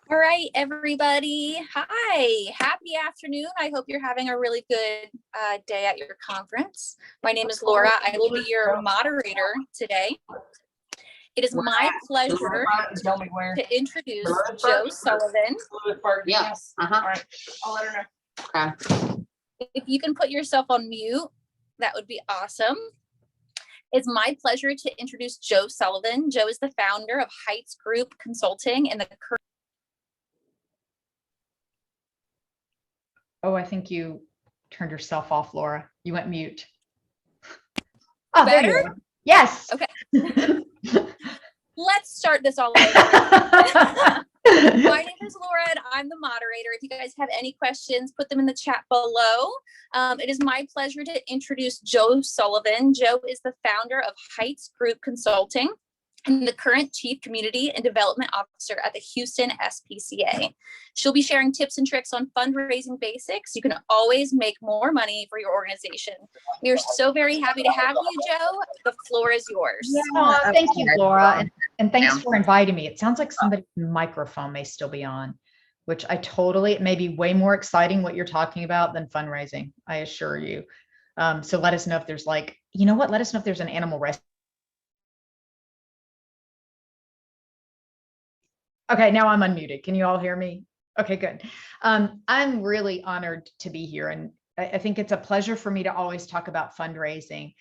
All right, everybody. Hi, happy afternoon. I hope you're having a really good day at your conference. My name is Laura. I will be your moderator today. It is my pleasure to introduce Jo Sullivan. Yes. All right, I'll let her know. Okay. If you can put yourself on mute, that would be awesome. It's my pleasure to introduce Jo Sullivan. Jo is the founder of Heights Group Consulting and the current. Oh, I think you turned yourself off, Laura. You went mute. Oh, Better? there you are. Yes. Okay. Let's start this all over. My name is Laura and I'm the moderator. If you guys have any questions, put them in the chat below. It is my pleasure to introduce Jo Sullivan. Jo is the founder of Heights Group Consulting and the current Chief Community and Development Officer at the Houston SPCA. She'll be sharing tips and tricks on fundraising basics. You can always make more money for your organization. We are so very happy to have you, Jo. The floor is yours. Oh, thank you, Laura. And thanks for inviting me. It sounds like somebody's microphone may still be on, which it may be way more exciting what you're talking about than fundraising, I assure you. So let us know if there's let us know if there's an animal rescue. Okay, now I'm unmuted. Can you all hear me? Okay, good. I'm really honored to be here. And I think it's a pleasure for me to always talk about fundraising.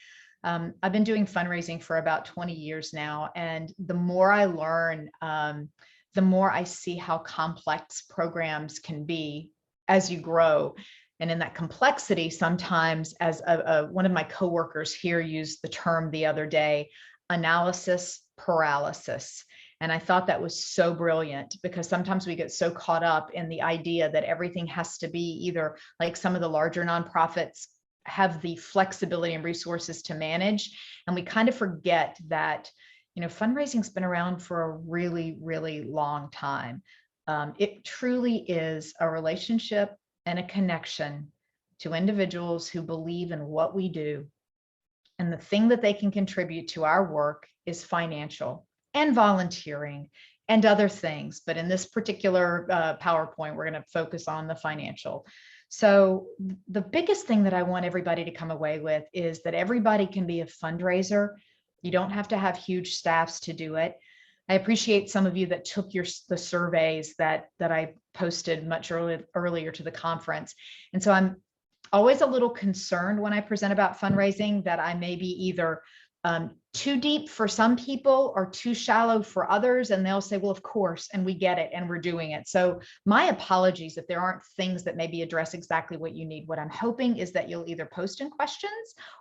I've been doing fundraising for about 20 years now. And the more I learn, the more I see how complex programs can be as you grow. And in that complexity, sometimes, as one of my coworkers here used the term the other day, analysis paralysis. And I thought that was so brilliant because sometimes we get so caught up in the idea that everything has to be either like some of the larger nonprofits have the flexibility and resources to manage. And we kind of forget that, fundraising's been around for a really, really long time. It truly is a relationship and a connection to individuals who believe in what we do. And the thing that they can contribute to our work is financial and volunteering and other things. But in this particular PowerPoint, we're going to focus on the financial. So the biggest thing that I want everybody to come away with is that everybody can be a fundraiser. You don't have to have huge staffs to do it. I appreciate some of you that took the surveys that I posted much earlier to the conference. And so I'm always a little concerned when I present about fundraising that I may be either too deep for some people or too shallow for others. And they'll say, well, of course, and we get it and we're doing it. So my apologies if there aren't things that maybe address exactly what you need. What I'm hoping is that you'll either post in questions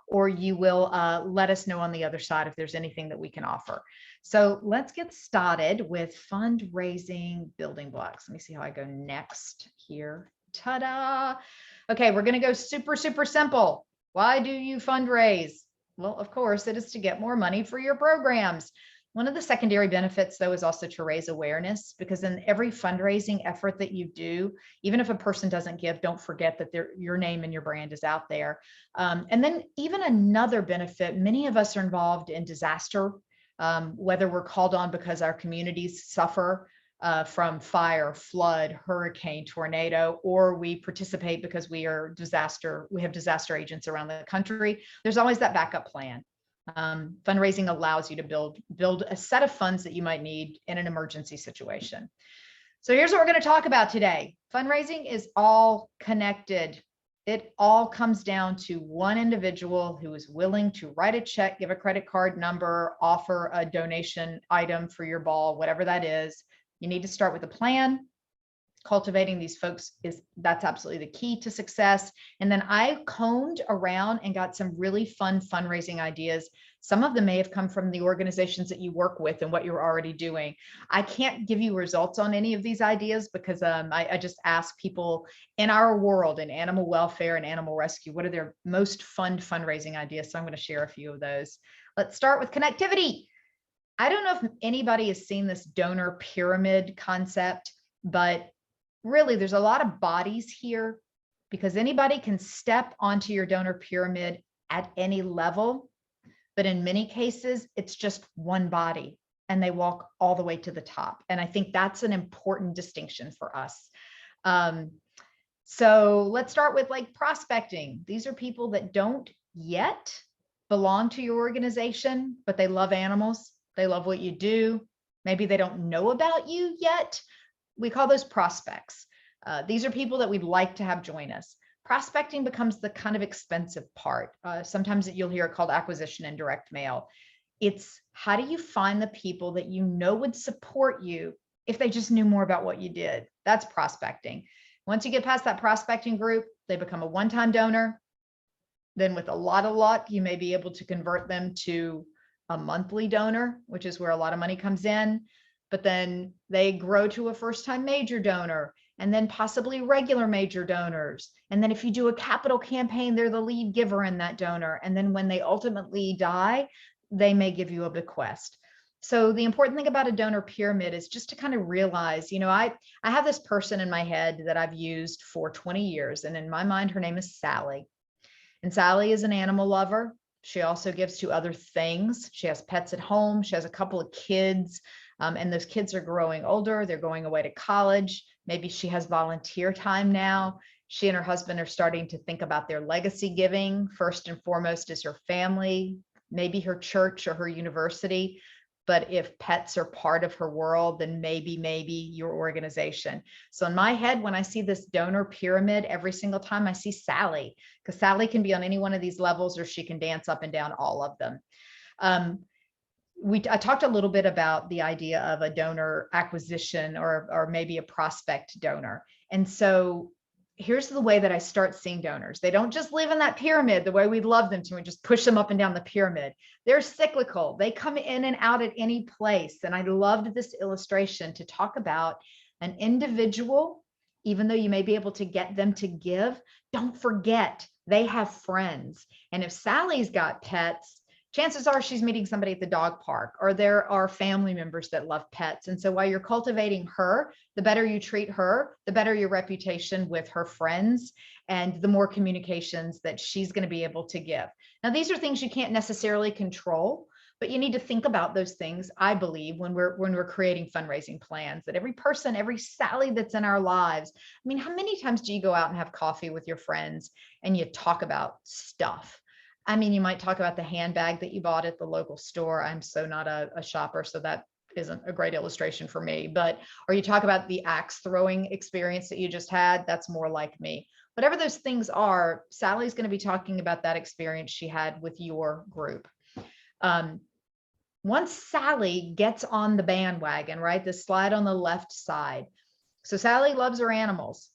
or you will let us know on the other side if there's anything that we can offer. So let's get started with fundraising building blocks. Let me see how I go next here. Ta-da. Okay, we're going to go super, super simple. Why do you fundraise? Well, of course, it is to get more money for your programs. One of the secondary benefits, though, is also to raise awareness, because in every fundraising effort that you do, even if a person doesn't give, don't forget that your name and your brand is out there. And then even another benefit, many of us are involved in disaster, whether we're called on because our communities suffer from fire, flood, hurricane, tornado, or we participate because we have disaster agents around the country. There's always that backup plan. Fundraising allows you to build a set of funds that you might need in an emergency situation. So here's what we're going to talk about today. Fundraising is all connected. It all comes down to one individual who is willing to write a check, give a credit card number, offer a donation item for your ball, whatever that is. You need to start with a plan. Cultivating these folks that's absolutely the key to success. And then I combed around and got some really fun fundraising ideas. Some of them may have come from the organizations that you work with and what you're already doing. I can't give you results on any of these ideas because I just ask people in our world, in animal welfare and animal rescue, what are their most fun fundraising ideas? So I'm going to share a few of those. Let's start with connectivity. I don't know if anybody has seen this donor pyramid concept, but really there's a lot of bodies here because anybody can step onto your donor pyramid at any level. But in many cases, it's just one body. and they walk all the way to the top. And I think that's an important distinction for us. So let's start with like prospecting. These are people that don't yet belong to your organization, but they love animals. They love what you do. Maybe they don't know about you yet. We call those prospects. These are people that we'd like to have join us. Prospecting becomes the kind of expensive part. Sometimes you'll hear it called acquisition and direct mail. It's how do you find the people that you know would support you if they just knew more about what you did? That's prospecting. Once you get past that prospecting group, they become a one-time donor. Then with a lot of luck, you may be able to convert them to a monthly donor, which is where a lot of money comes in. But then they grow to a first-time major donor, and then possibly regular major donors. And then if you do a capital campaign, they're the lead giver in that donor. And then when they ultimately die, they may give you a bequest. So the important thing about a donor pyramid is just to kind of realize, I have this person in my head that I've used for 20 years. And in my mind, her name is Sally. And Sally is an animal lover. She also gives to other things. She has pets at home. She has a couple of kids, and those kids are growing older. They're going away to college. Maybe she has volunteer time now. She and her husband are starting to think about their legacy giving. First and foremost is her family, maybe her church or her university. But if pets are part of her world, then maybe your organization. So in my head, when I see this donor pyramid, every single time I see Sally, because Sally can be on any one of these levels, or she can dance up and down all of them. I talked a little bit about the idea of a donor acquisition or maybe a prospect donor. And so here's the way that I start seeing donors. They don't just live in that pyramid the way we'd love them to and just push them up and down the pyramid. They're cyclical. They come in and out at any place. And I loved this illustration to talk about an individual, even though you may be able to get them to give, don't forget they have friends. And if Sally's got pets, chances are she's meeting somebody at the dog park, or there are family members that love pets. And so while you're cultivating her, the better you treat her, the better your reputation with her friends, and the more communications that she's going to be able to give. Now, these are things you can't necessarily control, but you need to think about those things, I believe, when we're creating fundraising plans, that every person, every Sally that's in our lives, I mean, how many times do you go out and have coffee with your friends and you talk about stuff? I mean, you might talk about the handbag that you bought at the local store. I'm so not a shopper, so that isn't a great illustration for me. But, or you talk about the axe throwing experience that you just had, that's more like me. Whatever those things are, Sally's going to be talking about that experience she had with your group. Once Sally gets on the bandwagon, right, the slide on the left side. So Sally loves her animals.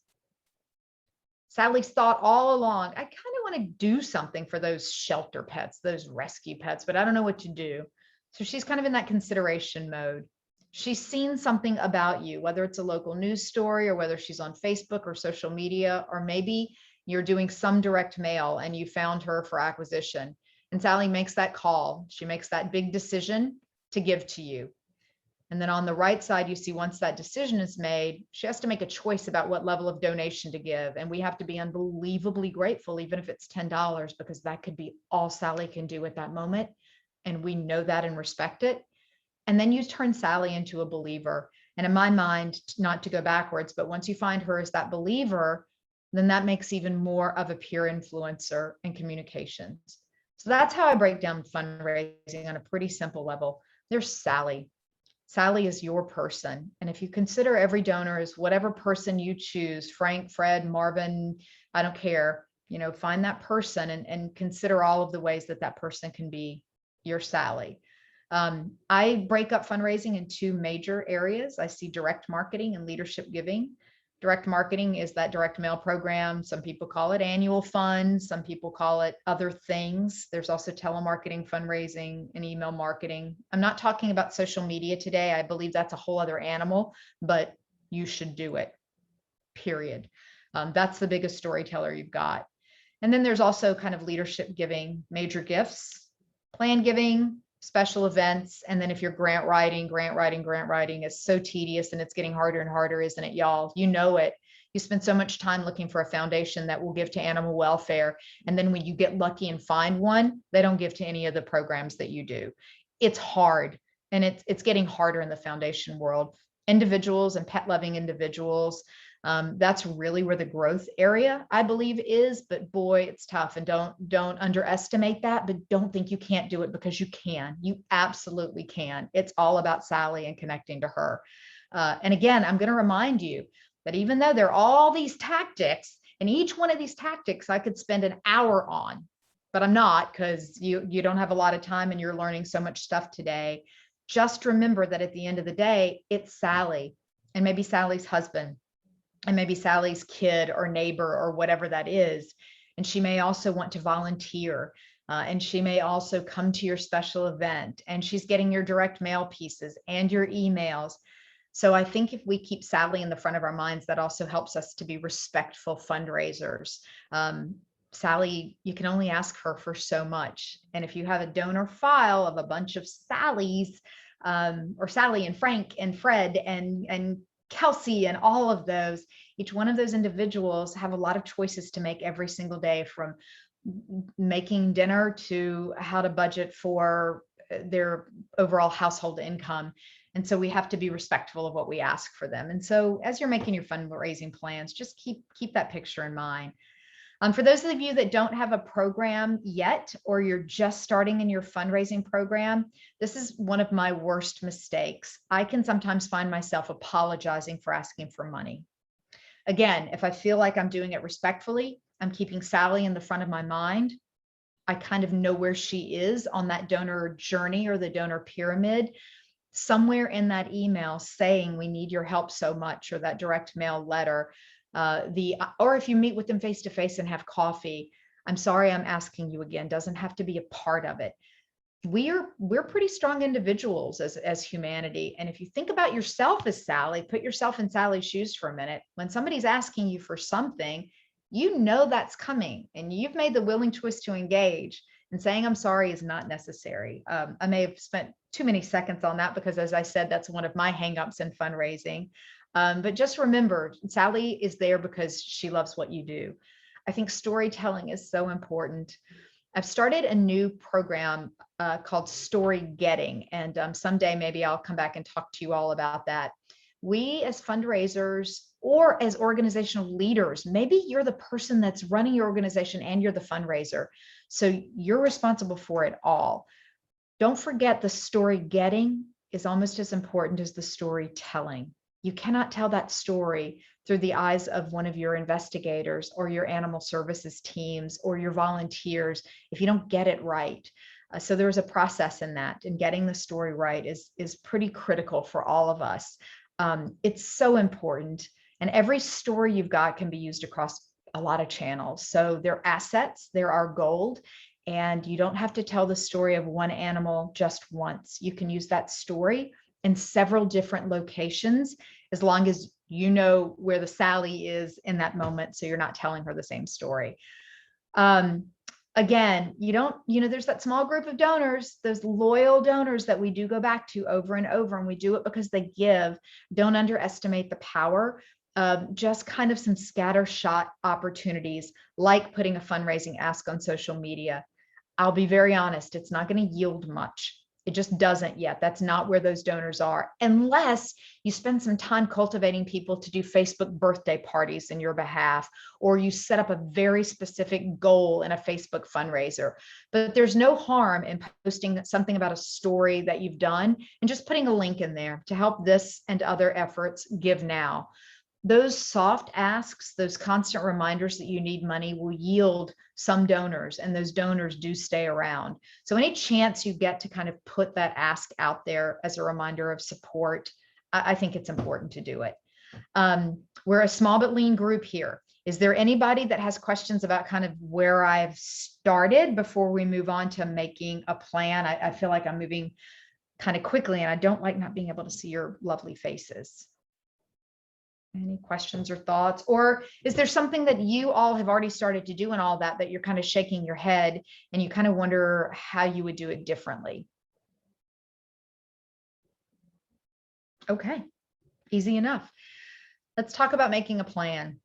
Sally's thought all along, I kind of want to do something for those shelter pets, those rescue pets, but I don't know what to do. So she's kind of in that consideration mode. She's seen something about you, whether it's a local news story or whether she's on Facebook or social media, or maybe you're doing some direct mail and you found her for acquisition. And Sally makes that call. She makes that big decision to give to you. And then on the right side, you see once that decision is made, she has to make a choice about what level of donation to give. And we have to be unbelievably grateful, even if it's $10, because that could be all Sally can do at that moment. And we know that and respect it. And then you turn Sally into a believer. And in my mind, not to go backwards, but once you find her as that believer, then that makes even more of a peer influencer in communications. So that's how I break down fundraising on a pretty simple level. There's Sally. Sally is your person. And if you consider every donor as whatever person you choose, Frank, Fred, Marvin, I don't care, find that person and consider all of the ways that that person can be your Sally. I break up fundraising in two major areas. I see direct marketing and leadership giving. Direct marketing is that direct mail program. Some people call it annual funds. Some people call it other things. There's also telemarketing, fundraising, and email marketing. I'm not talking about social media today. I believe that's a whole other animal, but you should do it, period. That's the biggest storyteller you've got. And then there's also kind of leadership giving, major gifts, plan giving, special events. And then if you're grant writing is so tedious and it's getting harder and harder, isn't it, y'all? You know it. You spend so much time looking for a foundation that will give to animal welfare. And then when you get lucky and find one, they don't give to any of the programs that you do. It's hard. And it's getting harder in the foundation world. Individuals and pet loving individuals, that's really where the growth area, I believe, is. But boy, it's tough. And don't underestimate that, but don't think you can't do it, because you can. You absolutely can. It's all about Sally and connecting to her. And again, I'm going to remind you that even though there are all these tactics, and each one of these tactics I could spend an hour on, but I'm not, because you don't have a lot of time and you're learning so much stuff today. Just remember that at the end of the day, it's Sally, and maybe Sally's husband, and maybe Sally's kid or neighbor or whatever that is. And she may also want to volunteer. And she may also come to your special event, and she's getting your direct mail pieces and your emails. So I think if we keep Sally in the front of our minds, that also helps us to be respectful fundraisers. Sally, you can only ask her for so much. And if you have a donor file of a bunch of Sallys, or Sally and Frank and Fred and Kelsey and all of those, each one of those individuals have a lot of choices to make every single day, from making dinner to how to budget for their overall household income. And so we have to be respectful of what we ask for them. And so as you're making your fundraising plans, just keep that picture in mind. For those of you that don't have a program yet, or you're just starting in your fundraising program, this is one of my worst mistakes. I can sometimes find myself apologizing for asking for money. Again, if I feel like I'm doing it respectfully, I'm keeping Sally in the front of my mind. I kind of know where she is on that donor journey or the donor pyramid. Somewhere in that email saying we need your help so much, or that direct mail letter, or if you meet with them face to face and have coffee, I'm sorry, I'm asking you again, doesn't have to be a part of it. We're pretty strong individuals as humanity. And if you think about yourself as Sally, put yourself in Sally's shoes for a minute. When somebody's asking you for something, you know that's coming, and you've made the willing choice to engage. And saying I'm sorry is not necessary. I may have spent too many seconds on that, because as I said, that's one of my hangups in fundraising. But just remember, Sally is there because she loves what you do. I think storytelling is so important. I've started a new program called Story Getting, and someday maybe I'll come back and talk to you all about that. We as fundraisers, or as organizational leaders, maybe you're the person that's running your organization and you're the fundraiser, so you're responsible for it all. Don't forget, the story getting is almost as important as the storytelling. You cannot tell that story through the eyes of one of your investigators or your animal services teams or your volunteers if you don't get it right. So there's a process in that, and getting the story right is pretty critical for all of us. It's so important, and every story you've got can be used across a lot of channels. So they're assets, they're our gold. And you don't have to tell the story of one animal just once. You can use that story in several different locations, as long as you know where the Sally is in that moment, so you're not telling her the same story. Again, there's that small group of donors, those loyal donors that we do go back to over and over, and we do it because they give. Don't underestimate the power of just kind of some scattershot opportunities, like putting a fundraising ask on social media. I'll be very honest, it's not going to yield much. It just doesn't yet. That's not where those donors are, unless you spend some time cultivating people to do Facebook birthday parties in your behalf, or you set up a very specific goal in a Facebook fundraiser. But there's no harm in posting something about a story that you've done and just putting a link in there to help this and other efforts give now. Those soft asks, those constant reminders that you need money, will yield some donors, and those donors do stay around. So any chance you get to kind of put that ask out there as a reminder of support, I think it's important to do it. We're a small but lean group here. Is there anybody that has questions about kind of where I've started before we move on to making a plan? I feel like I'm moving kind of quickly, and I don't like not being able to see your lovely faces. Any questions or thoughts? Or is there something that you all have already started to do and all that you're kind of shaking your head and you kind of wonder how you would do it differently? Okay, easy enough. Let's talk about making a plan.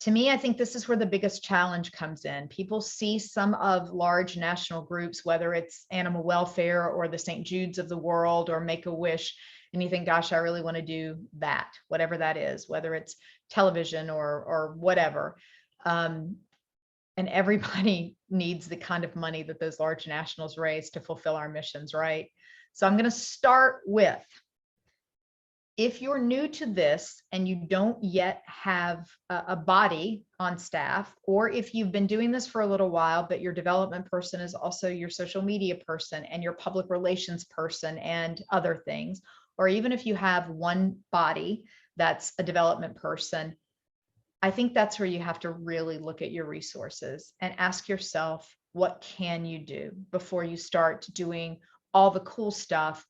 To me, I think this is where the biggest challenge comes in. People see some of large national groups, whether it's animal welfare or the St. Jude's of the world or Make-A-Wish, and you think, gosh, I really want to do that, whatever that is, whether it's television or whatever. And everybody needs the kind of money that those large nationals raise to fulfill our missions, right? So I'm going to start with, if you're new to this and you don't yet have a body on staff, or if you've been doing this for a little while, but your development person is also your social media person and your public relations person and other things, or even if you have one body that's a development person, I think that's where you have to really look at your resources and ask yourself, what can you do before you start doing all the cool stuff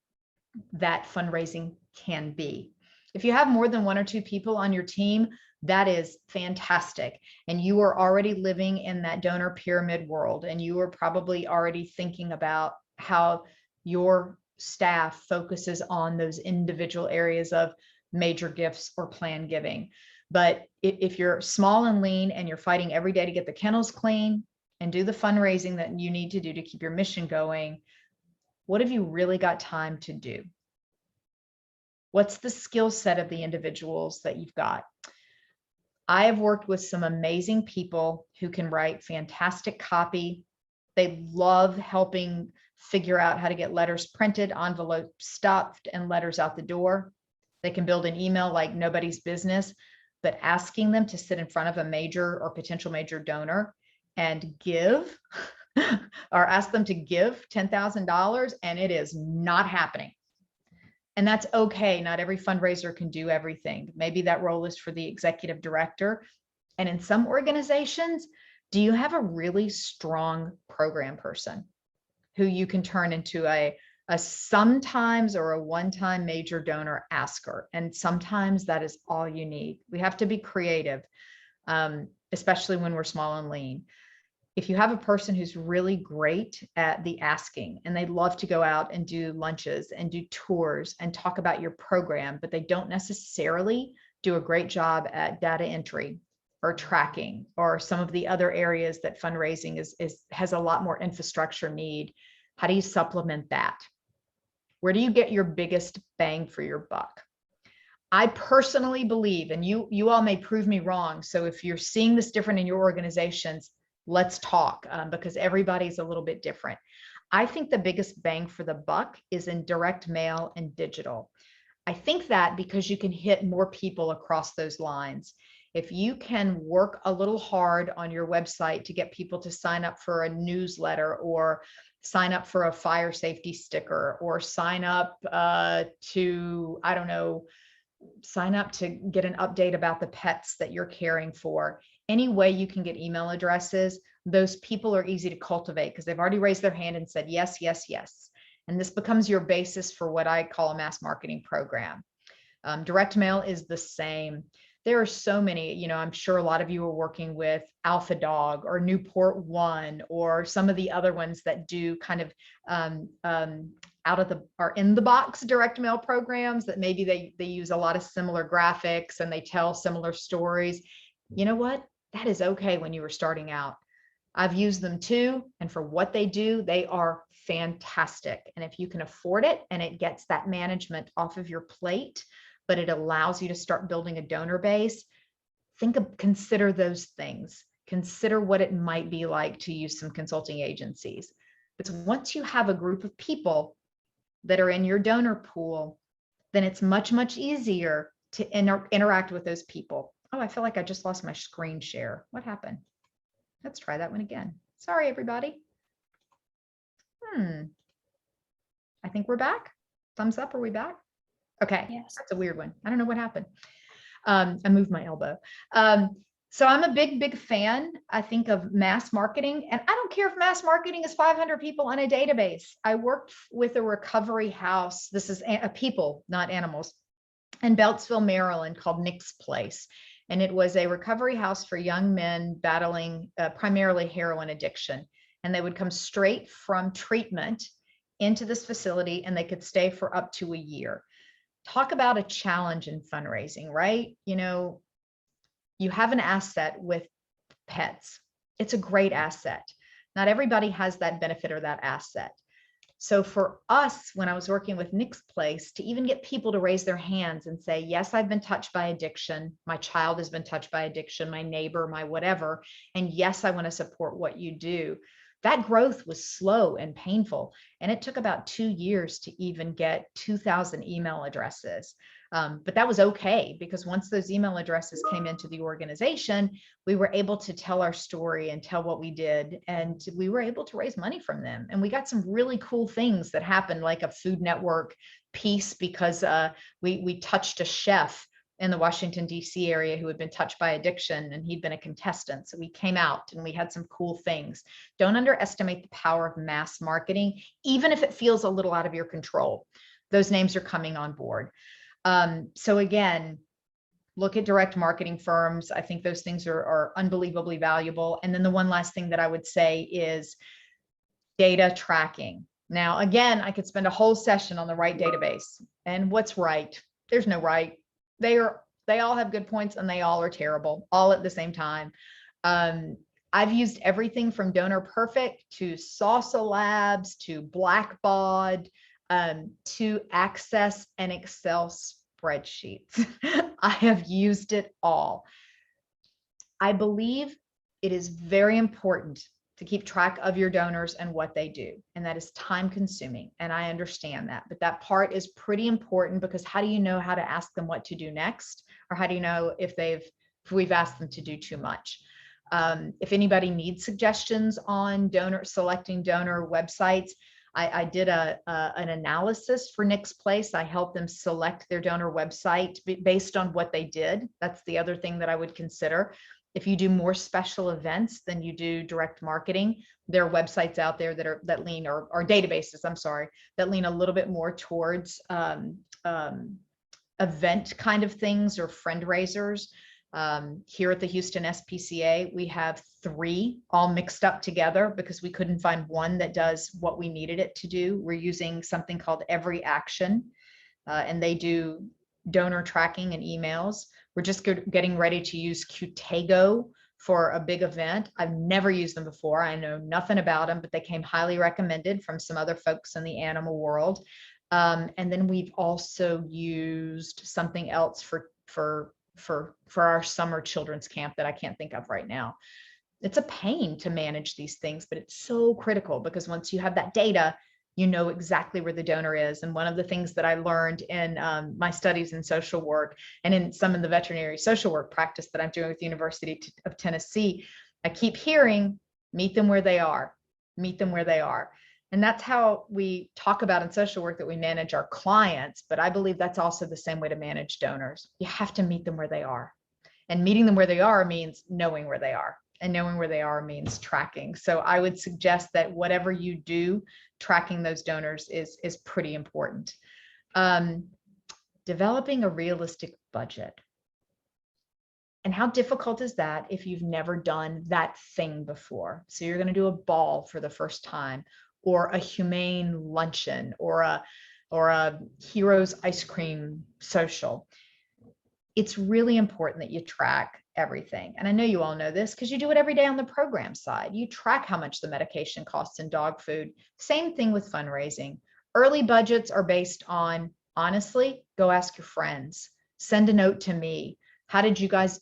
that fundraising can be. If you have more than one or two people on your team, that is fantastic. And you are already living in that donor pyramid world, and you are probably already thinking about how your staff focuses on those individual areas of major gifts or planned giving. But if you're small and lean and you're fighting every day to get the kennels clean and do the fundraising that you need to do to keep your mission going, what have you really got time to do? What's the skill set of the individuals that you've got? I have worked with some amazing people who can write fantastic copy. They love helping figure out how to get letters printed, envelopes stuffed, and letters out the door. They can build an email like nobody's business, but asking them to sit in front of a major or potential major donor and give or ask them to give $10,000 and it is not happening. And that's okay. Not every fundraiser can do everything. Maybe that role is for the executive director. And in some organizations, do you have a really strong program person who you can turn into a sometimes or a one-time major donor asker? And sometimes that is all you need. We have to be creative, especially when we're small and lean. If you have a person who's really great at the asking and they love to go out and do lunches and do tours and talk about your program, but they don't necessarily do a great job at data entry or tracking or some of the other areas that fundraising has a lot more infrastructure need, how do you supplement that? Where do you get your biggest bang for your buck? I personally believe, and you all may prove me wrong, so if you're seeing this different in your organizations, let's talk, because everybody's a little bit different. I think the biggest bang for the buck is in direct mail and digital. I think that because you can hit more people across those lines. If you can work a little hard on your website to get people to sign up for a newsletter or sign up for a fire safety sticker or sign up to, I don't know, sign up to get an update about the pets that you're caring for. Any way you can get email addresses, those people are easy to cultivate because they've already raised their hand and said, yes, yes, yes. And this becomes your basis for what I call a mass marketing program. Direct mail is the same. There are so many, I'm sure a lot of you are working with Alpha Dog or Newport One or some of the other ones that do kind of out of the or in the box direct mail programs that maybe they use a lot of similar graphics and they tell similar stories. You know what? That is okay when you were starting out. I've used them too. And for what they do, they are fantastic. And if you can afford it and it gets that management off of your plate, but it allows you to start building a donor base, consider those things. Consider what it might be like to use some consulting agencies. Because once you have a group of people that are in your donor pool, then it's much, much easier to interact with those people. Oh, I feel like I just lost my screen share. What happened? Let's try that one again. Sorry, everybody. I think we're back. Thumbs up, are we back? Okay, yes. That's a weird one. I don't know what happened. I moved my elbow. So I'm a big fan, I think, of mass marketing. And I don't care if mass marketing is 500 people on a database. I worked with a recovery house. This is people, not animals, in Beltsville, Maryland, called Nick's Place. And it was a recovery house for young men battling primarily heroin addiction. And they would come straight from treatment into this facility and they could stay for up to a year. Talk about a challenge in fundraising, right? you have an asset with pets. It's a great asset. Not everybody has that benefit or that asset. So for us, when I was working with Nick's Place, to even get people to raise their hands and say, yes, I've been touched by addiction. My child has been touched by addiction, my neighbor, my whatever. And yes, I want to support what you do. That growth was slow and painful. And it took about 2 years to even get 2,000 email addresses. But that was okay, because once those email addresses came into the organization, we were able to tell our story and tell what we did. And we were able to raise money from them. And we got some really cool things that happened, like a Food Network piece, because we touched a chef in the Washington, D.C. area who had been touched by addiction, and he'd been a contestant. So we came out and we had some cool things. Don't underestimate the power of mass marketing, even if it feels a little out of your control. Those names are coming on board. So again, look at direct marketing firms. I think those things are unbelievably valuable. And then the one last thing that I would say is data tracking. Now, again, I could spend a whole session on the right database and what's right. There's no right. They all have good points and they all are terrible, all at the same time. I've used everything from Donor Perfect to Salsa Labs to Blackbaud to Access and Excel spreadsheets. I have used it all. I believe it is very important to keep track of your donors and what they do. And that is time consuming. And I understand that, but that part is pretty important, because how do you know how to ask them what to do next? Or how do you know if we've asked them to do too much? If anybody needs suggestions on selecting donor websites, I did an analysis for Nick's Place. I helped them select their donor website based on what they did. That's the other thing that I would consider. If you do more special events than you do direct marketing, there are websites out there that lean, or databases, I'm sorry, that lean a little bit more towards event kind of things or fundraisers. Here at the Houston SPCA, we have 3 all mixed up together because we couldn't find one that does what we needed it to do. We're using something called Every Action, and they do donor tracking and emails. We're just getting ready to use Qtago for a big event. I've never used them before. I know nothing about them, but they came highly recommended from some other folks in the animal world. And then we've also used something else for our summer children's camp that I can't think of right now. It's a pain to manage these things, but it's so critical, because once you have that data, you know exactly where the donor is. And one of the things that I learned in my studies in social work and in some of the veterinary social work practice that I'm doing with the University of Tennessee, I keep hearing, meet them where they are, meet them where they are. And that's how we talk about in social work that we manage our clients. But I believe that's also the same way to manage donors. You have to meet them where they are. And meeting them where they are means knowing where they are. And knowing where they are means tracking. So I would suggest that whatever you do, tracking those donors is pretty important. Developing a realistic budget. And how difficult is that if you've never done that thing before? So you're going to do a ball for the first time, or a humane luncheon, or a heroes ice cream social. It's really important that you track everything. And I know you all know this because you do it every day on the program side. You track how much the medication costs in dog food. Same thing with fundraising. Early budgets are based on, honestly, go ask your friends, send a note to me. How did you guys,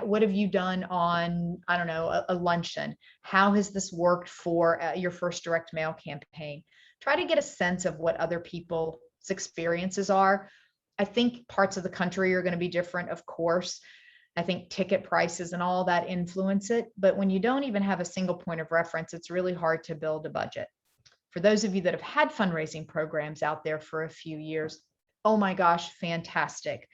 what have you done on, I don't know, a luncheon? How has this worked for your first direct mail campaign? Try to get a sense of what other people's experiences are. I think parts of the country are going to be different, of course. I think ticket prices and all that influence it. But when you don't even have a single point of reference, it's really hard to build a budget. For those of you that have had fundraising programs out there for a few years, oh my gosh, fantastic.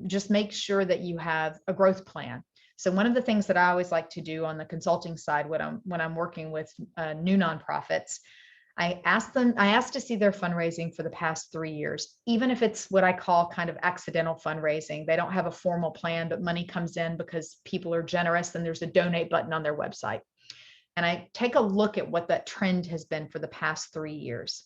Just make sure that you have a growth plan. So one of the things that I always like to do on the consulting side when I'm working with new nonprofits, I ask to see their fundraising for the past 3 years, even if it's what I call kind of accidental fundraising. They don't have a formal plan, but money comes in because people are generous and there's a donate button on their website. And I take a look at what that trend has been for the past 3 years.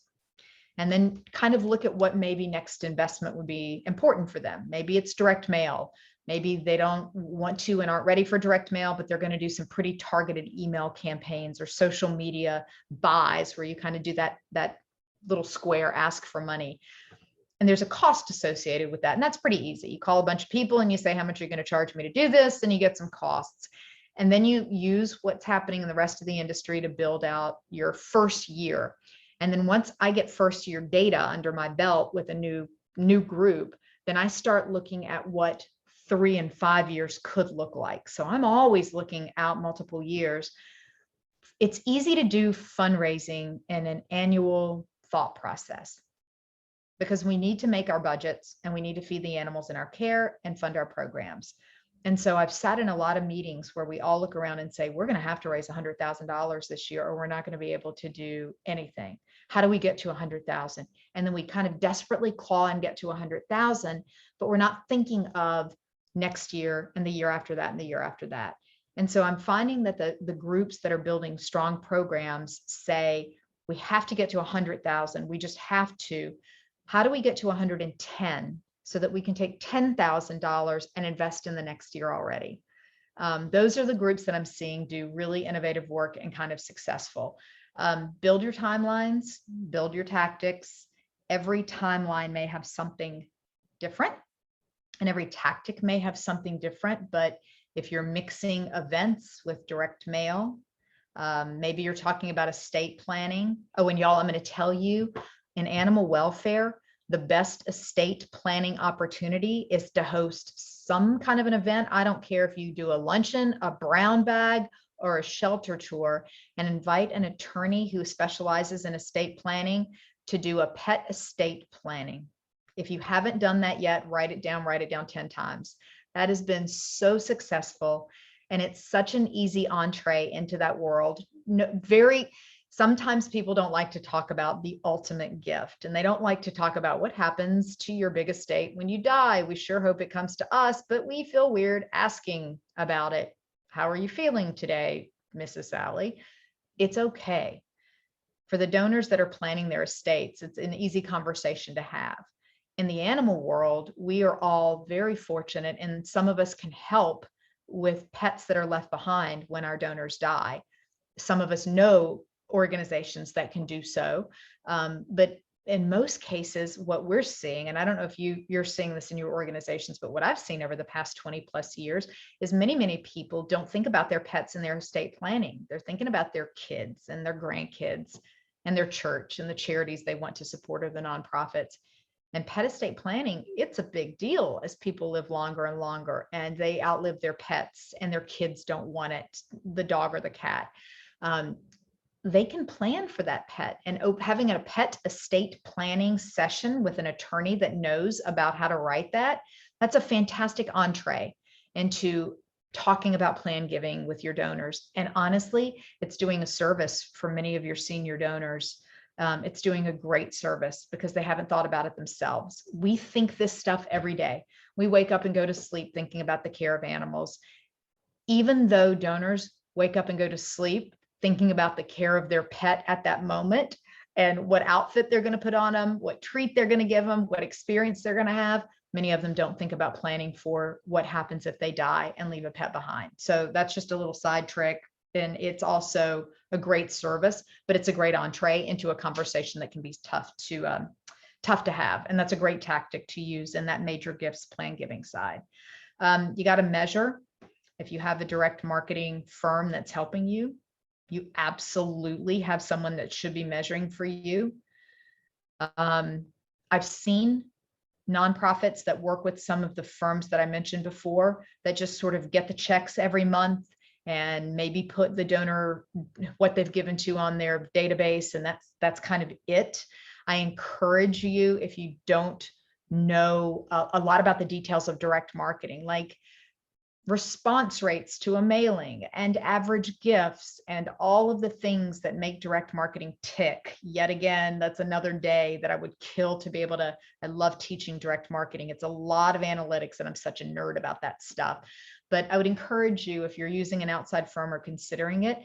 And then kind of look at what maybe next investment would be important for them. Maybe it's direct mail. Maybe they don't want to and aren't ready for direct mail, but they're going to do some pretty targeted email campaigns or social media buys where you kind of do that little square ask for money. And there's a cost associated with that. And that's pretty easy. You call a bunch of people and you say, how much are you going to charge me to do this? And you get some costs. And then you use what's happening in the rest of the industry to build out your first year. And then once I get first year data under my belt with a new group, then I start looking at what 3 and 5 years could look like. So I'm always looking out multiple years. It's easy to do fundraising in an annual thought process because we need to make our budgets and we need to feed the animals in our care and fund our programs. And so I've sat in a lot of meetings where we all look around and say, we're going to have to raise $100,000 this year, or we're not going to be able to do anything. How do we get to 100,000? And then we kind of desperately claw and get to 100,000, but we're not thinking of next year and the year after that and the year after that. And so I'm finding that the groups that are building strong programs say, we have to get to 100,000. We just have to. How do we get to 110 so that we can take $10,000 and invest in the next year already? Those are the groups that I'm seeing do really innovative work and kind of successful. Build your timelines, build your tactics. Every timeline may have something different and every tactic may have something different, but if you're mixing events with direct mail, maybe you're talking about estate planning. Oh, and y'all, I'm going to tell you, in animal welfare, the best estate planning opportunity is to host some kind of an event. I don't care if you do a luncheon, a brown bag, or a shelter tour, and invite an attorney who specializes in estate planning to do a pet estate planning. If you haven't done that yet, write it down 10 times. That has been so successful. And it's such an easy entree into that world. Sometimes people don't like to talk about the ultimate gift, and they don't like to talk about what happens to your big estate when you die. We sure hope it comes to us, but we feel weird asking about it. How are you feeling today, Mrs. Sally? It's okay. For the donors that are planning their estates, it's an easy conversation to have. In the animal world, we are all very fortunate, and some of us can help with pets that are left behind when our donors die. Some of us know organizations that can do so. But in most cases, what we're seeing, and I don't know if you're seeing this in your organizations, but what I've seen over the past 20 plus years is many people don't think about their pets in their estate planning. They're thinking about their kids and their grandkids and their church and the charities they want to support or the nonprofits. And pet estate planning, it's a big deal as people live longer and longer and they outlive their pets and their kids don't want it, the dog or the cat. They can plan for that pet, and having a pet estate planning session with an attorney that knows about how to write that's a fantastic entree into talking about plan giving with your donors. And honestly, it's doing a service for many of your senior donors. It's doing a great service because they haven't thought about it themselves. We think this stuff every day. We wake up and go to sleep thinking about the care of animals. Even though donors wake up and go to sleep thinking about the care of their pet at that moment and what outfit they're going to put on them, what treat they're going to give them, what experience they're going to have, many of them don't think about planning for what happens if they die and leave a pet behind. So that's just a little side trick. And it's also a great service, but it's a great entree into a conversation that can be tough to have. And that's a great tactic to use in that major gifts plan giving side. You got to measure. If you have a direct marketing firm that's helping you, you absolutely have someone that should be measuring for you. I've seen nonprofits that work with some of the firms that I mentioned before that just sort of get the checks every month and maybe put the donor, what they've given to on their database. And that's kind of it. I encourage you, if you don't know a lot about the details of direct marketing, like response rates to a mailing and average gifts and all of the things that make direct marketing tick. Yet again, that's another day that I would kill to be able to. I love teaching direct marketing. It's a lot of analytics and I'm such a nerd about that stuff. But I would encourage you, if you're using an outside firm or considering it,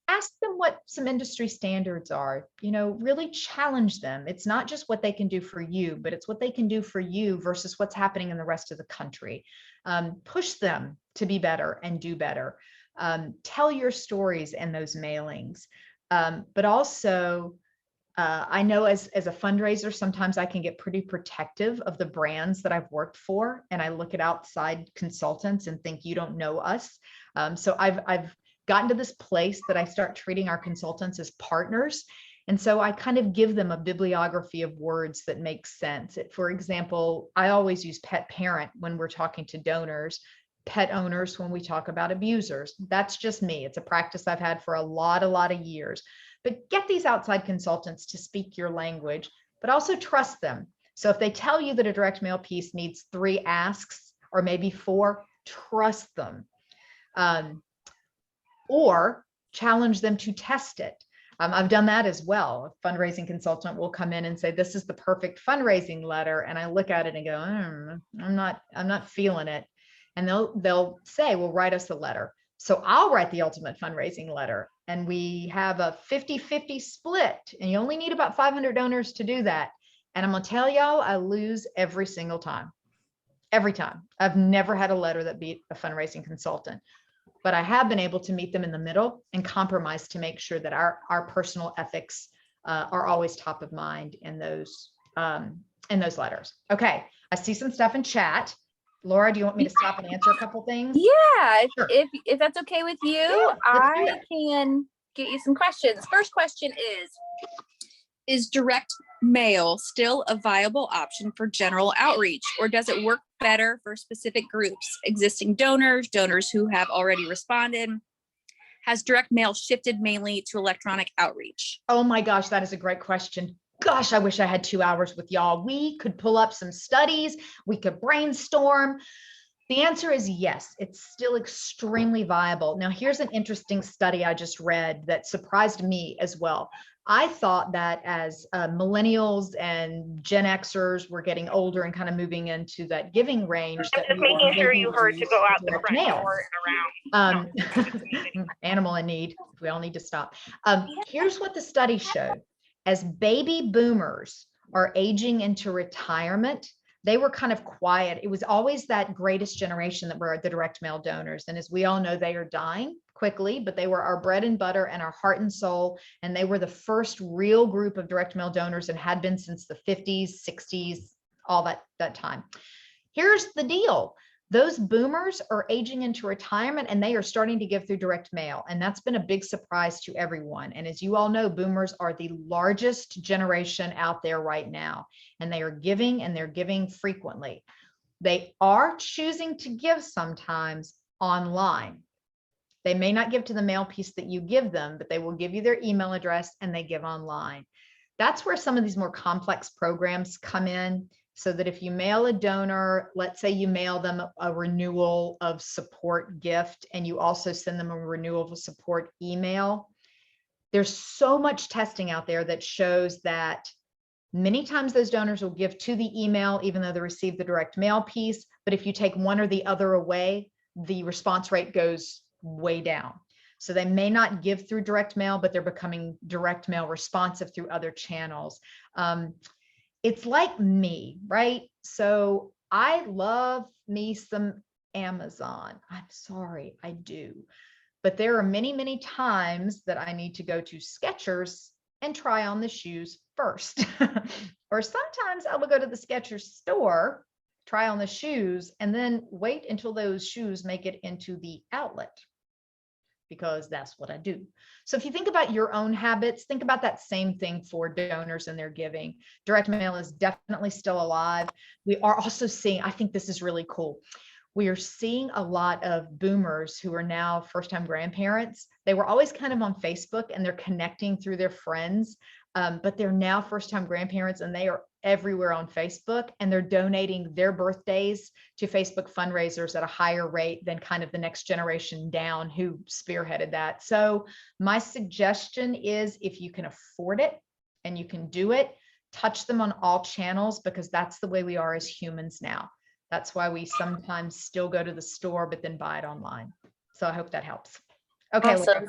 ask them what some industry standards are, really challenge them. It's not just what they can do for you, but it's what they can do for you versus what's happening in the rest of the country. Push them to be better and do better. Tell your stories in those mailings. But also, I know as a fundraiser, sometimes I can get pretty protective of the brands that I've worked for. And I look at outside consultants and think, you don't know us. So I've gotten to this place that I start treating our consultants as partners. And so I kind of give them a bibliography of words that make sense. For example, I always use pet parent when we're talking to donors, pet owners when we talk about abusers. That's just me. It's a practice I've had for a lot of years. But get these outside consultants to speak your language, but also trust them. So if they tell you that a direct mail piece needs 3 asks or maybe 4, trust them. Or challenge them to test it. I've done that as well. A fundraising consultant will come in and say, this is the perfect fundraising letter. And I look at it and go, I'm not feeling it. And they'll say, well, write us a letter. So I'll write the ultimate fundraising letter. And we have a 50-50 split. And you only need about 500 donors to do that. And I'm going to tell y'all, I lose every single time. Every time. I've never had a letter that beat a fundraising consultant. But I have been able to meet them in the middle and compromise to make sure that our personal ethics are always top of mind in those letters. Okay, I see some stuff in chat. Laura, do you want me to stop and answer a couple things? Yeah, Sure. if that's okay with you, Yeah, I can get you some questions. First question is direct mail still a viable option for general outreach, or does it work better for specific groups, existing donors who have already responded? Has direct mail shifted mainly to electronic outreach? Oh my gosh, that is a great question. Gosh, I wish I had 2 hours with y'all. We could pull up some studies, we could brainstorm. The answer is yes, it's still extremely viable. Now, here's an interesting study I just read that surprised me as well. I thought that as millennials and Gen Xers were getting older and kind of moving into that giving range, that just making sure you heard to go out the front mail. door and around. Animal in need. We all need to stop. Here's what the study showed. As baby boomers are aging into retirement, they were kind of quiet. It was always that greatest generation that were the direct mail donors. And as we all know, they are dying quickly, but they were our bread and butter and our heart and soul. And they were the first real group of direct mail donors and had been since the 50s, 60s, all that time. Here's the deal. Those boomers are aging into retirement and they are starting to give through direct mail. And that's been a big surprise to everyone. And as you all know, boomers are the largest generation out there right now. And they are giving, and they're giving frequently. They are choosing to give sometimes online. They may not give to the mail piece that you give them, but they will give you their email address and they give online. That's where some of these more complex programs come in. So that if you mail a donor, let's say you mail them a renewal of support gift, and you also send them a renewal of support email, there's so much testing out there that shows that many times those donors will give to the email, even though they receive the direct mail piece. But if you take one or the other away, the response rate goes way down. So they may not give through direct mail, but they're becoming direct mail responsive through other channels. It's like me, right? So I love me some Amazon. I'm sorry, I do. But there are many times that I need to go to Skechers and try on the shoes first. Or sometimes I will go to the Skechers store, try on the shoes, and then wait until those shoes make it into the outlet, because that's what I do. So if you think about your own habits, think about that same thing for donors and their giving. Direct mail is definitely still alive. We are also seeing, I think this is really cool. We are seeing a lot of boomers who are now first-time grandparents. They were always kind of on Facebook and they're connecting through their friends, but they're now first-time grandparents and they are everywhere on Facebook, and they're donating their birthdays to Facebook fundraisers at a higher rate than kind of the next generation down who spearheaded that. So my suggestion is, if you can afford it and you can do it, touch them on all channels, because that's the way we are as humans now. That's why we sometimes still go to the store, but then buy it online. So I hope that helps. Okay. Awesome.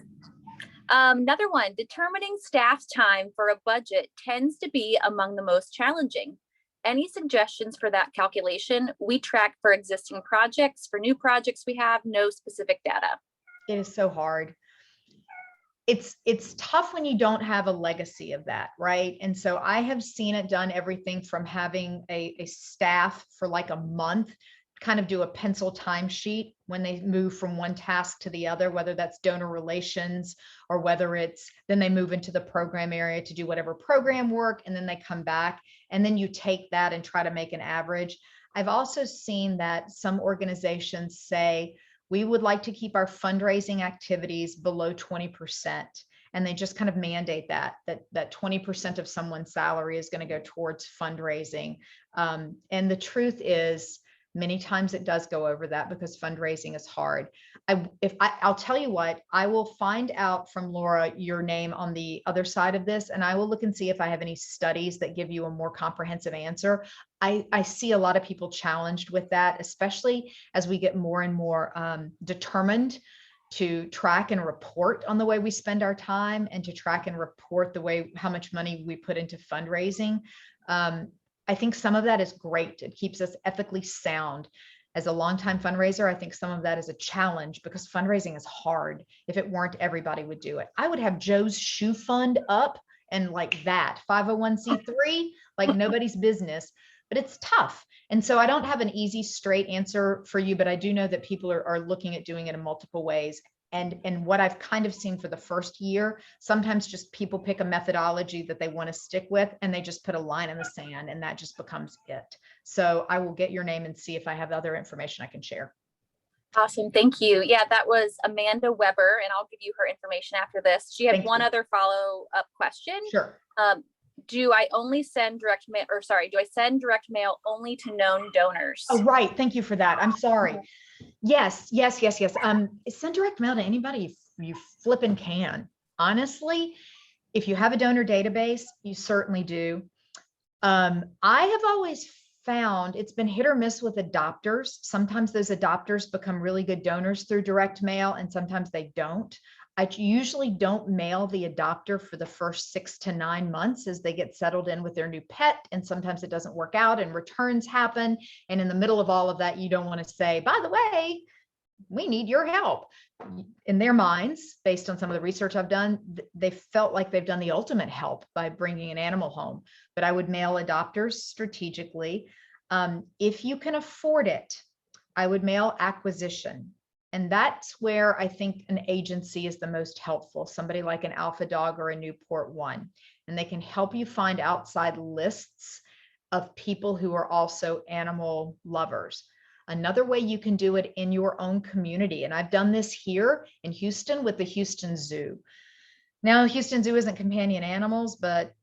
Another one, determining staff time for a budget tends to be among the most challenging. Any suggestions for that calculation? We track for existing projects. For new projects, we have no specific data. It is so hard. It's tough when you don't have a legacy of that, right? And so I have seen it done everything from having a staff for like a month kind of do a pencil timesheet when they move from one task to the other, whether that's donor relations or whether it's then they move into the program area to do whatever program work, and then they come back and then you take that and try to make an average. I've also seen that some organizations say, we would like to keep our fundraising activities below 20%. And they just kind of mandate that 20% of someone's salary is going to go towards fundraising. And the truth is, many times it does go over that because fundraising is hard. I'll tell you what, I will find out from Laura your name on the other side of this, and I will look and see if I have any studies that give you a more comprehensive answer. I see a lot of people challenged with that, especially as we get more and more determined to track and report on the way we spend our time and to track and report the way how much money we put into fundraising. I think some of that is great. It keeps us ethically sound. As a longtime fundraiser, I think some of that is a challenge because fundraising is hard. If it weren't, everybody would do it. I would have Joe's Shoe Fund up and like that, 501c3, like nobody's business, but it's tough. And so I don't have an easy, straight answer for you, but I do know that people are looking at doing it in multiple ways. And what I've kind of seen for the first year, sometimes just people pick a methodology that they want to stick with and they just put a line in the sand and that just becomes it. So I will get your name and see if I have other information I can share. Awesome. Thank you. Yeah, that was Amanda Weber, and I'll give you her information after this. She had Thank one you. other follow-up question. Sure. Do I send direct mail only to known donors? Oh, right. Thank you for that. I'm sorry. Yes. Send direct mail to anybody you flipping can. Honestly, if you have a donor database, you certainly do. I have always found it's been hit or miss with adopters. Sometimes those adopters become really good donors through direct mail, and sometimes they don't. I usually don't mail the adopter for the first 6 to 9 months as they get settled in with their new pet. And sometimes it doesn't work out and returns happen. And in the middle of all of that, you don't want to say, by the way, we need your help. In their minds, based on some of the research I've done, they felt like they've done the ultimate help by bringing an animal home. But I would mail adopters strategically. If you can afford it, I would mail acquisition. And that's where I think an agency is the most helpful, somebody like an Alpha Dog or a Newport One. And they can help you find outside lists of people who are also animal lovers. Another way you can do it in your own community, and I've done this here in Houston with the Houston Zoo. Now, Houston Zoo isn't companion animals, but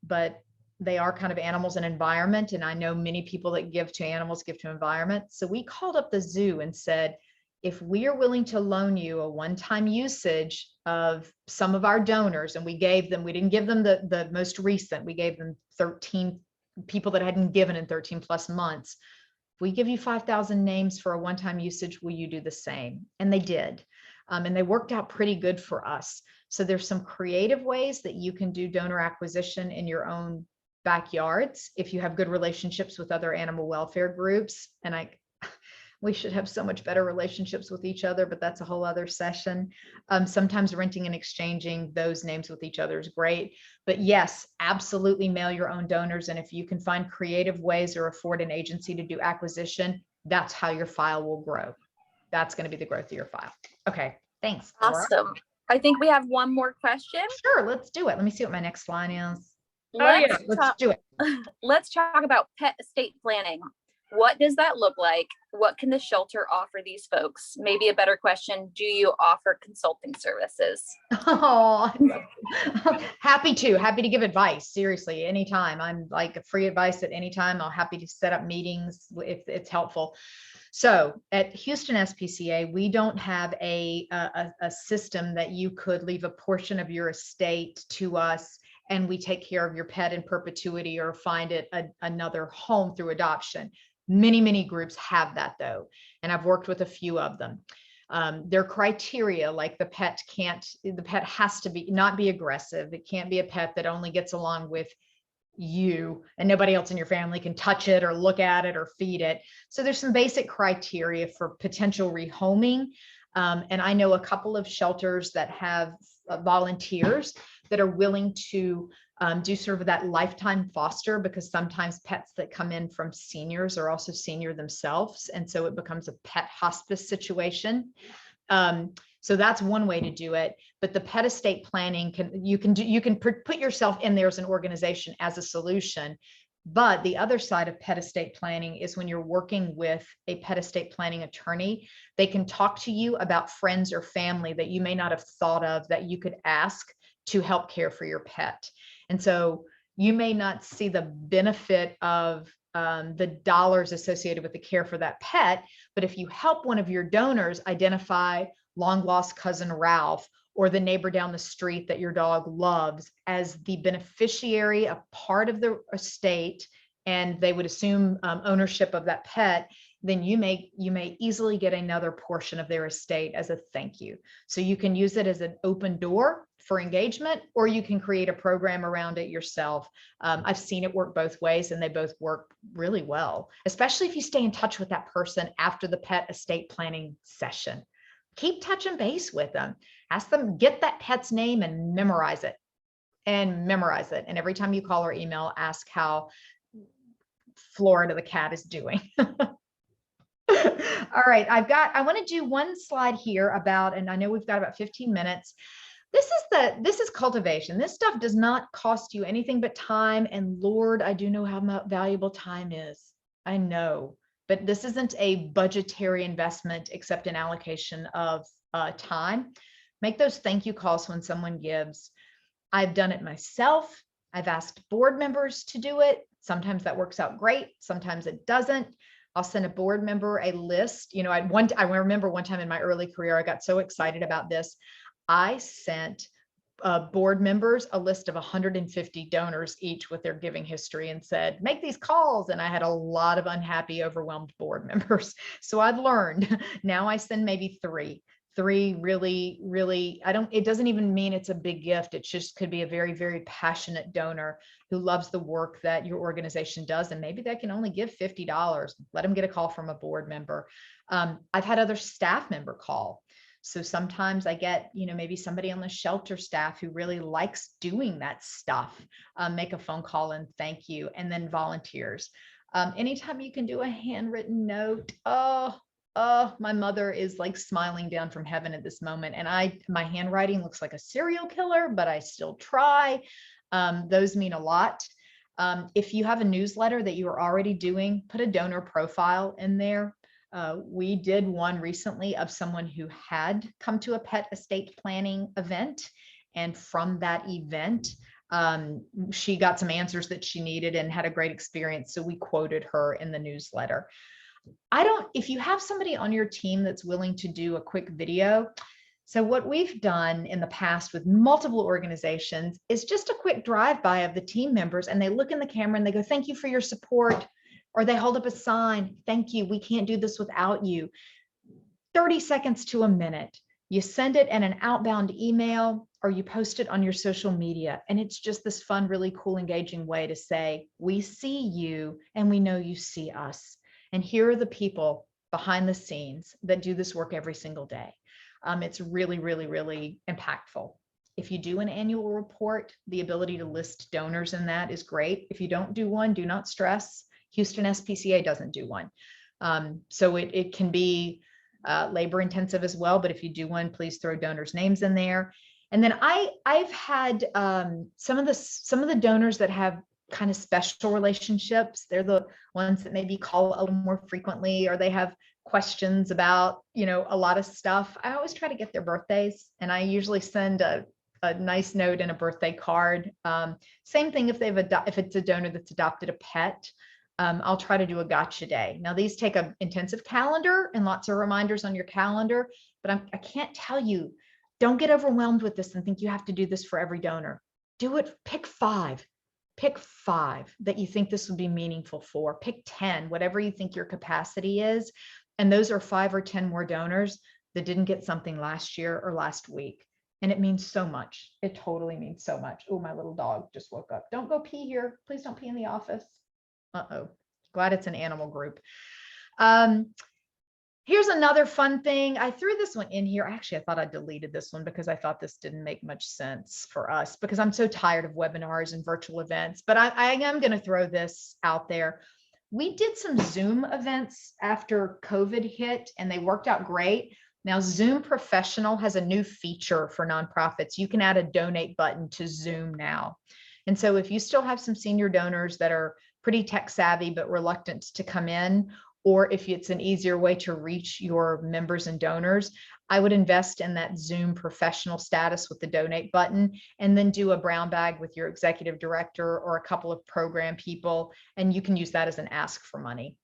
they are kind of animals and environment. And I know many people that give to animals give to environment. So we called up the zoo and said, if we are willing to loan you a one-time usage of some of our donors, and we didn't give them the most recent, we gave them 13 people that hadn't given in 13 plus months. If we give you 5,000 names for a one-time usage, will you do the same? And they did. And they worked out pretty good for us. So there's some creative ways that you can do donor acquisition in your own backyards if you have good relationships with other animal welfare groups. And we should have so much better relationships with each other, but that's a whole other session. Sometimes renting and exchanging those names with each other is great. But yes, absolutely mail your own donors. And if you can find creative ways or afford an agency to do acquisition, that's how your file will grow. That's going to be the growth of your file. Okay, thanks. Awesome. Laura. I think we have one more question. Sure, let's do it. Let me see what my next line is. Let's do it. Let's talk about pet estate planning. What does that look like? What can the shelter offer these folks? Maybe a better question, do you offer consulting services? Oh, happy to give advice. Seriously, anytime. I'm like free advice at any time. I'm happy to set up meetings if it's helpful. So at Houston SPCA, we don't have a system that you could leave a portion of your estate to us and we take care of your pet in perpetuity or find it another home through adoption. Many groups have that though, and I've worked with a few of them. Their criteria, like the pet has to not be aggressive. It can't be a pet that only gets along with you and nobody else in your family can touch it or look at it or feed it. So there's some basic criteria for potential rehoming. And I know a couple of shelters that have volunteers that are willing to do sort of that lifetime foster, because sometimes pets that come in from seniors are also senior themselves. And so it becomes a pet hospice situation. So that's one way to do it. But the pet estate planning you can put yourself in there as an organization as a solution. But the other side of pet estate planning is when you're working with a pet estate planning attorney, they can talk to you about friends or family that you may not have thought of that you could ask to help care for your pet. And so you may not see the benefit of the dollars associated with the care for that pet, but if you help one of your donors identify long lost cousin Ralph or the neighbor down the street that your dog loves as the beneficiary, a part of the estate, and they would assume ownership of that pet, then you may easily get another portion of their estate as a thank you. So you can use it as an open door for engagement, or you can create a program around it yourself. I've seen it work both ways, and they both work really well, especially if you stay in touch with that person after the pet estate planning session. Keep touching base with them. Ask them, get that pet's name and memorize it. And every time you call or email, ask how Florida the cat is doing. All right, I want to do one slide here about, and I know we've got about 15 minutes. This is cultivation. This stuff does not cost you anything but time. And Lord, I do know how valuable time is. I know, but this isn't a budgetary investment except an allocation of time. Make those thank you calls when someone gives. I've done it myself. I've asked board members to do it. Sometimes that works out great. Sometimes it doesn't. I'll send a board member a list. You know, I remember one time in my early career, I got so excited about this. I sent board members a list of 150 donors each with their giving history and said, make these calls. And I had a lot of unhappy, overwhelmed board members. So I've learned. Now I send maybe three really, really, it doesn't even mean it's a big gift. It just could be a very, very passionate donor who loves the work that your organization does. And maybe they can only give $50. Let them get a call from a board member. I've had other staff member call. So sometimes I get, maybe somebody on the shelter staff who really likes doing that stuff, make a phone call and thank you. And then volunteers. Anytime you can do a handwritten note, my mother is like smiling down from heaven at this moment. And my handwriting looks like a serial killer, but I still try. Those mean a lot. If you have a newsletter that you are already doing, put a donor profile in there. We did one recently of someone who had come to a pet estate planning event. And from that event, she got some answers that she needed and had a great experience. So we quoted her in the newsletter. If you have somebody on your team that's willing to do a quick video. So what we've done in the past with multiple organizations is just a quick drive-by of the team members, and they look in the camera and they go, thank you for your support. Or they hold up a sign, thank you, we can't do this without you. 30 seconds to a minute. You send it in an outbound email or you post it on your social media. And it's just this fun, really cool, engaging way to say, we see you and we know you see us. And here are the people behind the scenes that do this work every single day. It's really, really, really impactful. If you do an annual report, the ability to list donors in that is great. If you don't do one, do not stress. Houston SPCA doesn't do one. So it can be labor intensive as well, but if you do one, please throw donors' names in there. And then I've had some of the donors that have kind of special relationships. They're the ones that maybe call a little more frequently, or they have questions about, a lot of stuff. I always try to get their birthdays, and I usually send a nice note and a birthday card. Same thing if if it's a donor that's adopted a pet. I'll try to do a gotcha day. Now these take an intensive calendar and lots of reminders on your calendar, but I can't tell you, don't get overwhelmed with this and think you have to do this for every donor. Do it, pick five that you think this would be meaningful for, pick 10, whatever you think your capacity is. And those are 5 or 10 more donors that didn't get something last year or last week. And it means so much. It totally means so much. Oh, my little dog just woke up. Don't go pee here. Please don't pee in the office. Uh-oh. Glad it's an animal group. Here's another fun thing. I threw this one in here. Actually, I thought I deleted this one because I thought this didn't make much sense for us because I'm so tired of webinars and virtual events, but I am going to throw this out there. We did some Zoom events after COVID hit and they worked out great. Now, Zoom Professional has a new feature for nonprofits. You can add a donate button to Zoom now. And so if you still have some senior donors that are pretty tech savvy but reluctant to come in, or if it's an easier way to reach your members and donors, I would invest in that Zoom Professional status with the donate button, and then do a brown bag with your executive director or a couple of program people, and you can use that as an ask for money.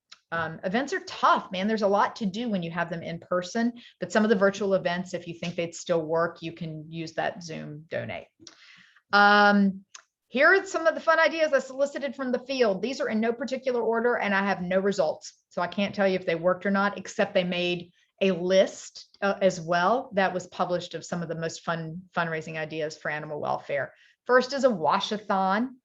Events are tough, man. There's a lot to do when you have them in person, but some of the virtual events, if you think they'd still work, you can use that Zoom donate. Here are some of the fun ideas I solicited from the field. These are in no particular order and I have no results. So I can't tell you if they worked or not, except they made a list as well that was published of some of the most fun fundraising ideas for animal welfare. First is a wash-a-thon.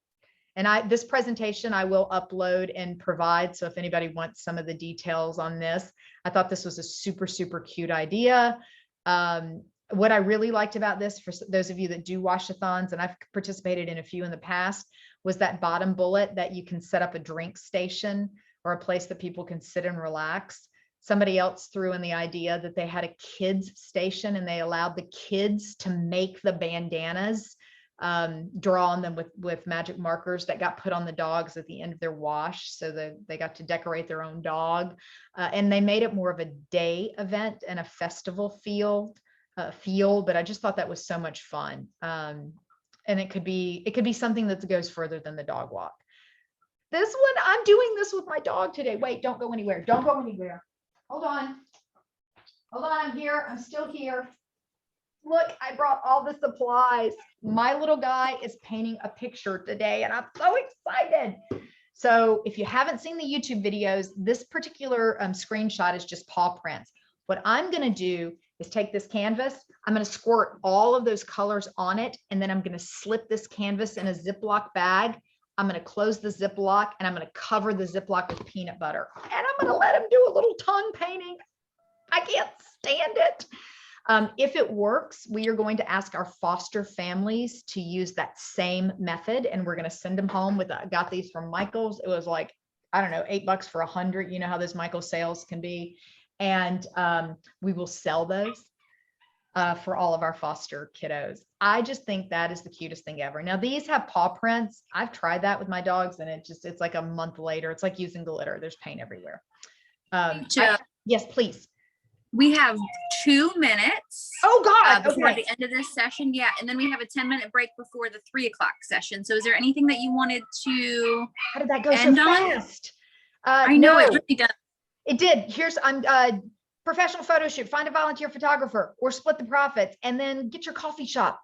And this presentation I will upload and provide. So if anybody wants some of the details on this, I thought this was a super, super cute idea. What I really liked about this, for those of you that do wash-a-thons, and I've participated in a few in the past, was that bottom bullet that you can set up a drink station or a place that people can sit and relax. Somebody else threw in the idea that they had a kids station and they allowed the kids to make the bandanas, draw on them with magic markers that got put on the dogs at the end of their wash. So they got to decorate their own dog. And they made it more of a day event and a festival feel, but I just thought that was so much fun. And it could be something that goes further than the dog walk. This one, I'm doing this with my dog today. Wait, don't go anywhere. Don't go anywhere. Hold on. Hold on, I'm here. I'm still here. Look, I brought all the supplies. My little guy is painting a picture today and I'm so excited. So if you haven't seen the YouTube videos, this particular screenshot is just paw prints. What I'm going to do is take this canvas, I'm going to squirt all of those colors on it, and then I'm going to slip this canvas in a Ziploc bag. I'm going to close the Ziploc and I'm going to cover the Ziploc with peanut butter. And I'm going to let him do a little tongue painting. I can't stand it. If it works, we are going to ask our foster families to use that same method, and we're going to send them home with, got these from Michael's. It was like, I don't know, $8 for 100. You know how those Michael's sales can be. And we will sell those for all of our foster kiddos. I just think that is the cutest thing ever. Now these have paw prints. I've tried that with my dogs and it's like a month later. It's like using glitter. There's paint everywhere. Yes, please. We have 2 minutes. Oh God. Before Okay. the end of this session. Yeah. And then we have a 10-minute break before the 3 o'clock session. So is there anything that you wanted to How did that go so end on? fast? I know no. it really does. It did. Here's professional photo shoot, find a volunteer photographer or split the profits, and then get your coffee shop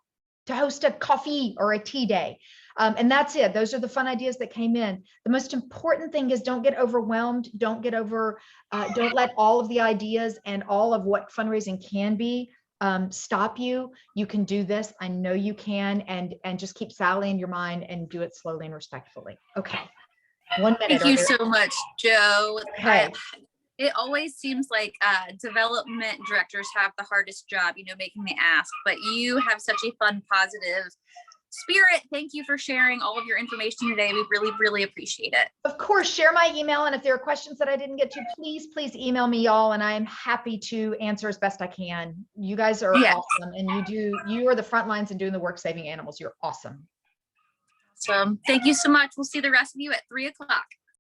to host a coffee or a tea day. And that's it. Those are the fun ideas that came in. The most important thing is don't get overwhelmed. Don't let all of the ideas and all of what fundraising can be stop you. You can do this. I know you can, and just keep Sally in your mind and do it slowly and respectfully. Okay. 1 minute. Thank you so much, Joe. Okay. It always seems like development directors have the hardest job, making the ask, but you have such a fun, positive spirit. Thank you for sharing all of your information today. We really, really appreciate it. Of course, share my email. And if there are questions that I didn't get to, please email me, y'all. And I am happy to answer as best I can. You guys are awesome. And you are the front lines in doing the work saving animals. You're awesome. So thank you so much. We'll see the rest of you at 3 o'clock.